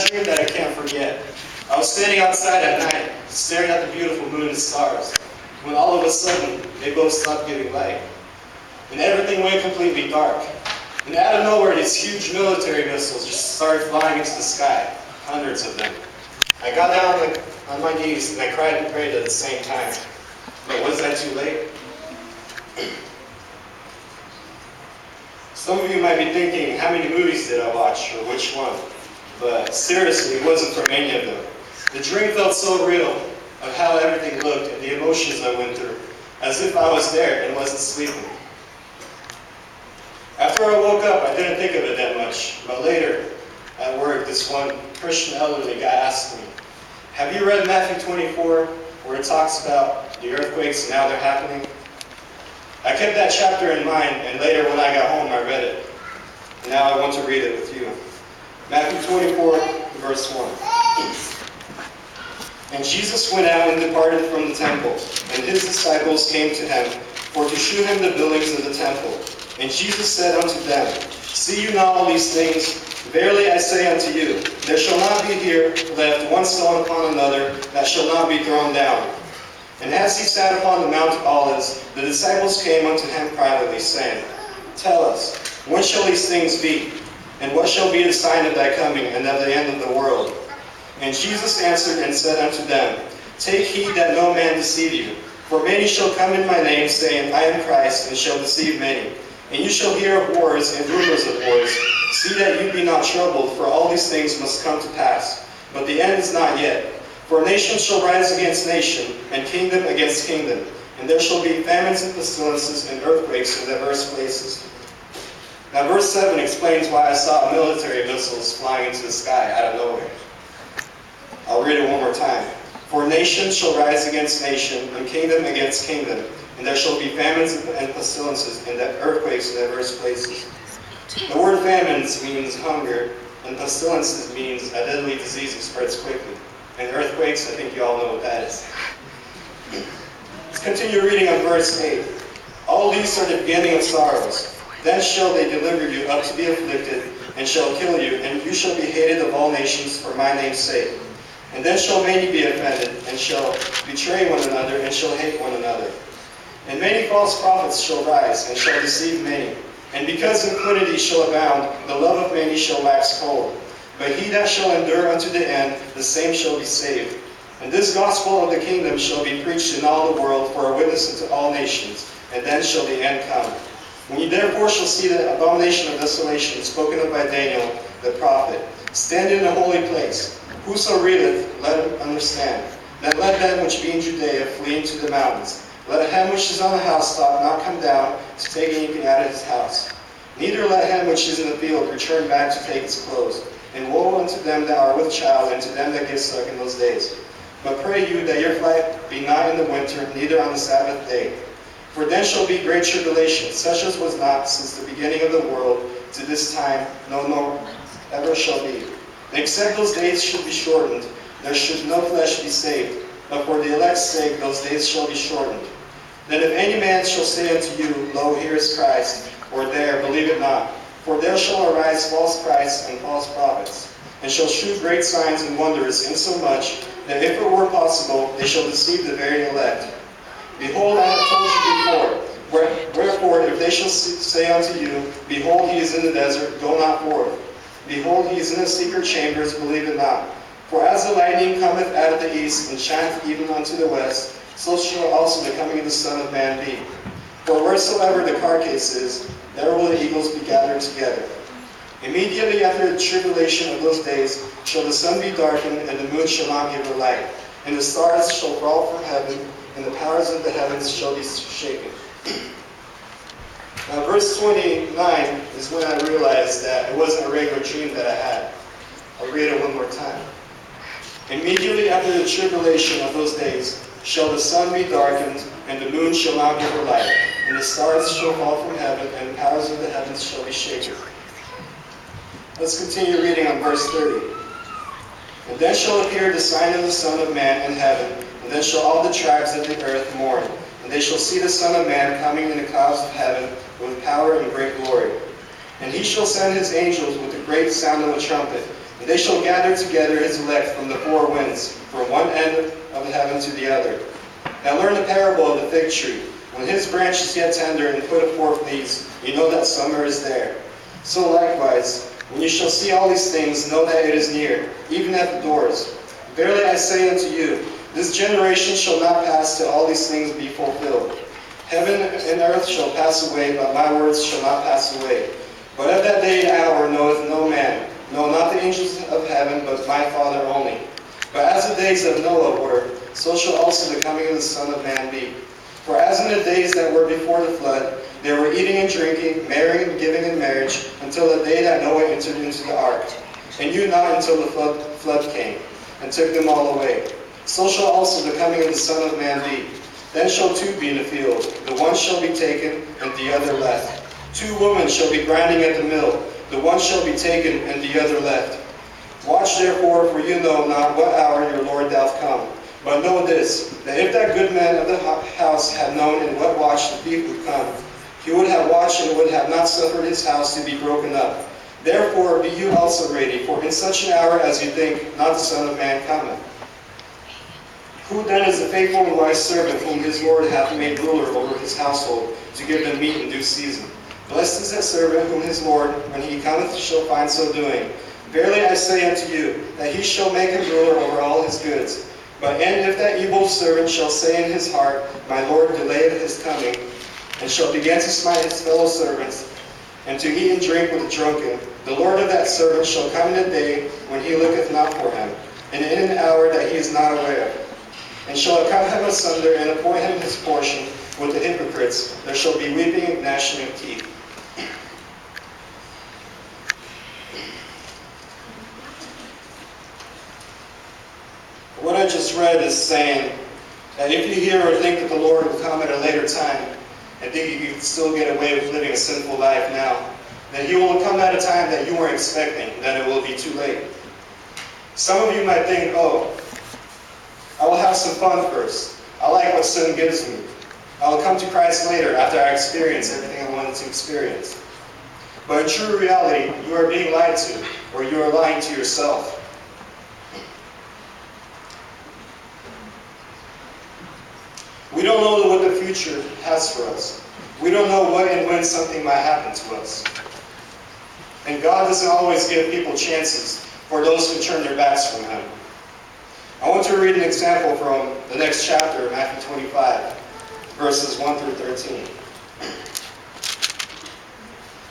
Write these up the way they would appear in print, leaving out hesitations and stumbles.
dream that I can't forget. I was standing outside at night, staring at the beautiful moon and stars, when all of a sudden, they both stopped giving light. And everything went completely dark. And out of nowhere, these huge military missiles just started flying into the sky, hundreds of them. I got down on my knees and I cried and prayed at the same time. But was that too late? Some of you might be thinking, how many movies did I watch, or which one? But seriously, it wasn't from any of them. The dream felt so real of how everything looked and the emotions I went through, as if I was there and wasn't sleeping. After I woke up, I didn't think of it that much, but later, at work, this one Christian elderly guy asked me, have you read Matthew 24, where it talks about the earthquakes and how they're happening? I kept that chapter in mind, and later when I got home, I read it. And now I want to read it with you. Matthew 24, verse 1. And Jesus went out and departed from the temple, and his disciples came to him, for to shew him the buildings of the temple. And Jesus said unto them, see you not all these things? Verily I say unto you, there shall not be here left one stone upon another that shall not be thrown down. And as he sat upon the Mount of Olives, the disciples came unto him privately, saying, tell us, when shall these things be? And what shall be the sign of thy coming and of the end of the world? And Jesus answered and said unto them, take heed that no man deceive you. For many shall come in my name, saying, I am Christ, and shall deceive many. And you shall hear of wars and rumors of wars. See that you be not troubled, for all these things must come to pass. But the end is not yet. For nation shall rise against nation, and kingdom against kingdom. And there shall be famines and pestilences and earthquakes in diverse places. Now verse 7 explains why I saw military missiles flying into the sky out of nowhere. I'll read it one more time. For nation shall rise against nation, and kingdom against kingdom. And there shall be famines and pestilences and earthquakes in diverse places. The word famines means hunger, and pestilences means a deadly disease that spreads quickly. And earthquakes, I think you all know what that is. Let's continue reading on verse 8. All these are the beginning of sorrows. Then shall they deliver you up to be afflicted, and shall kill you, and you shall be hated of all nations for my name's sake. And then shall many be offended, and shall betray one another, and shall hate one another. And many false prophets shall rise, and shall deceive many. And because iniquity shall abound, the love of many shall wax cold. But he that shall endure unto the end, the same shall be saved. And this gospel of the kingdom shall be preached in all the world for a witness unto all nations, and then shall the end come. When ye therefore shall see the abomination of desolation spoken of by Daniel the prophet, stand in the holy place. Whoso readeth, let him understand. Then let them which be in Judea flee into the mountains. Let him which is on the housetop not come down to take anything out of his house. Neither let him which is in the field return back to take his clothes. And woe unto them that are with child, and to them that give suck in those days. But pray you that your flight be not in the winter, neither on the Sabbath day. For then shall be great tribulation, such as was not since the beginning of the world to this time, no nor ever shall be. And except those days should be shortened, there should no flesh be saved. But for the elect's sake those days shall be shortened. Then if any man shall say unto you, Lo, here is Christ, or there, believe it not. For there shall arise false Christs and false prophets, and shall shew great signs and wonders, insomuch that if it were possible, they shall deceive the very elect. Behold, I have told you before. Wherefore, if they shall say unto you, Behold, he is in the desert, go not forth. Behold, he is in the secret chambers, believe it not. For as the lightning cometh out of the east, and shineth even unto the west, so shall also the coming of the Son of Man be. For wheresoever the carcase is, there will the eagles be gathered together. Immediately after the tribulation of those days shall the sun be darkened, and the moon shall not give her light, and the stars shall fall from heaven, and the powers of the heavens shall be shaken. Now verse 29 is when I realized that it wasn't a regular dream that I had. I'll read it one more time. Immediately after the tribulation of those days shall the sun be darkened, and the moon shall not give her light, and the stars shall fall from heaven, and the powers of the heavens shall be shaken. Let's continue reading on verse 30. And then shall appear the sign of the Son of Man in heaven, and then shall all the tribes of the earth mourn. And they shall see the Son of Man coming in the clouds of heaven with power and great glory. And he shall send his angels with a great sound of a trumpet, And they shall gather together his elect from the four winds, from one end of the heaven to the other. Now learn the parable of the fig tree. When his branch is yet tender and put forth leaves, you know that summer is there. So likewise, when you shall see all these things, know that it is near, even at the doors. Verily I say unto you, this generation shall not pass till all these things be fulfilled. Heaven and earth shall pass away, but my words shall not pass away. But of that day and hour knoweth no man, no, not the angels of heaven, but my Father only. But as the days of Noah were, so shall also the coming of the Son of Man be. For as in the days that were before the flood, they were eating and drinking, marrying and giving in marriage, until the day that Noah entered into the ark, and knew not until the flood came, and took them all away. So shall also the coming of the Son of Man be. Then shall two be in the field, the one shall be taken, and the other left. Two women shall be grinding at the mill, the one shall be taken, and the other left. Watch therefore, for you know not what hour your Lord doth come. But know this, that if that good man of the house had known in what watch the thief would come, he would have watched and would have not suffered his house to be broken up. Therefore be you also ready, for in such an hour as you think, not the Son of Man cometh. Who then is the faithful and wise servant whom his Lord hath made ruler over his household, to give them meat in due season? Blessed is that servant whom his Lord, when he cometh, shall find so doing. Verily I say unto you, that he shall make him ruler over all his goods. But and if that evil servant shall say in his heart, my Lord delayeth his coming, and shall begin to smite his fellow servants, and to eat and drink with the drunken, the Lord of that servant shall come in a day when he looketh not for him, and in an hour that he is not aware of, and shall cut him asunder, and appoint him his portion with the hypocrites. There shall be weeping and gnashing of teeth. What I just read is saying that if you hear or think that the Lord will come at a later time, and think you can still get away with living a sinful life now, then he will come at a time that you weren't expecting, then it will be too late. Some of you might think, oh, I will have some fun first. I like what sin gives me. I will come to Christ later after I experience everything I wanted to experience. But in true reality, you are being lied to, or you are lying to yourself. We don't know what the future has for us. We don't know what and when something might happen to us. And God doesn't always give people chances for those who turn their backs from Him. I want to read an example from the next chapter, Matthew 25, verses 1 through 13.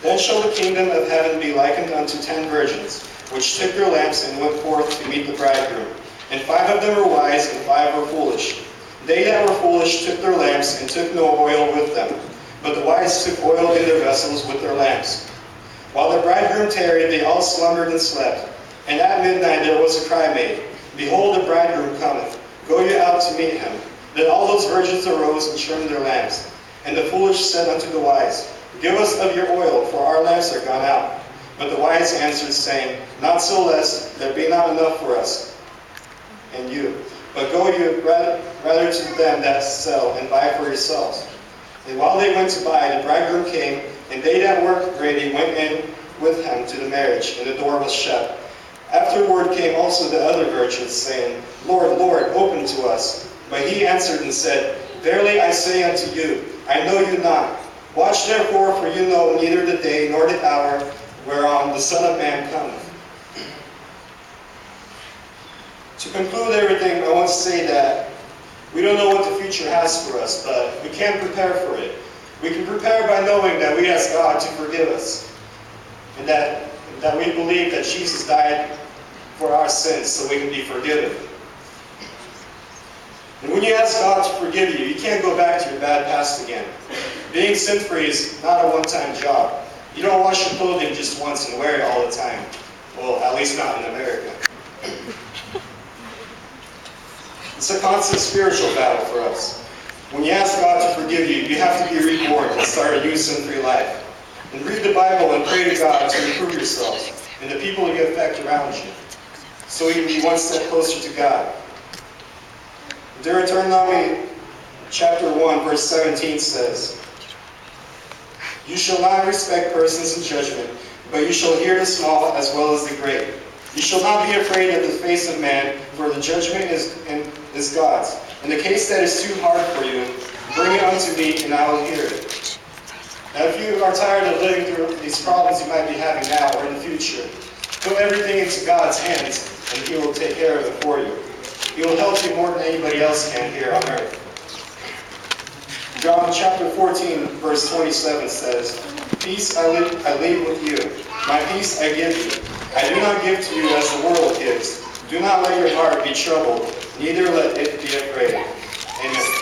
Then shall the kingdom of heaven be likened unto 10 virgins, which took their lamps and went forth to meet the bridegroom. And 5 of them were wise, and 5 were foolish. They that were foolish took their lamps, and took no oil with them. But the wise took oil in their vessels with their lamps. While the bridegroom tarried, they all slumbered and slept. And at midnight there was a cry made, Behold, the bridegroom cometh. Go ye out to meet him. Then all those virgins arose and trimmed their lamps. And the foolish said unto the wise, Give us of your oil, for our lamps are gone out. But the wise answered, saying, Not so, lest there be not enough for us and you. But go you rather to them that sell, and buy for yourselves. And while they went to buy, the bridegroom came, and they that were ready went in with him to the marriage, and the door was shut. Afterward came also the other virgins, saying, Lord, Lord, open to us. But he answered and said, Verily I say unto you, I know you not. Watch therefore, for you know neither the day nor the hour whereon the Son of Man cometh. To conclude everything, I want to say that we don't know what the future has for us, but we can prepare for it. We can prepare by knowing that we ask God to forgive us, and that we believe that Jesus died for our sins so we can be forgiven. And when you ask God to forgive you, you can't go back to your bad past again. Being sin-free is not a one-time job. You don't wash your clothing just once and wear it all the time. Well, at least not in America. It's a constant spiritual battle for us. When you ask God to forgive you, you have to be reborn and start a new sin-free life. And read the Bible and pray to God to improve yourself and the people you affect around you, so you can be one step closer to God. Deuteronomy chapter 1, verse 17 says, You shall not respect persons in judgment, but you shall hear the small as well as the great. You shall not be afraid of the face of man, for the judgment is God's. In the case that is too hard for you, bring it unto me, and I will hear it. Now, if you are tired of living through these problems you might be having now or in the future, put everything into God's hands, and He will take care of it for you. He will help you more than anybody else can here on earth. John chapter 14, verse 27 says, Peace I leave with you. My peace I give you. I do not give to you as the world gives. Do not let your heart be troubled, neither let it be afraid. Amen.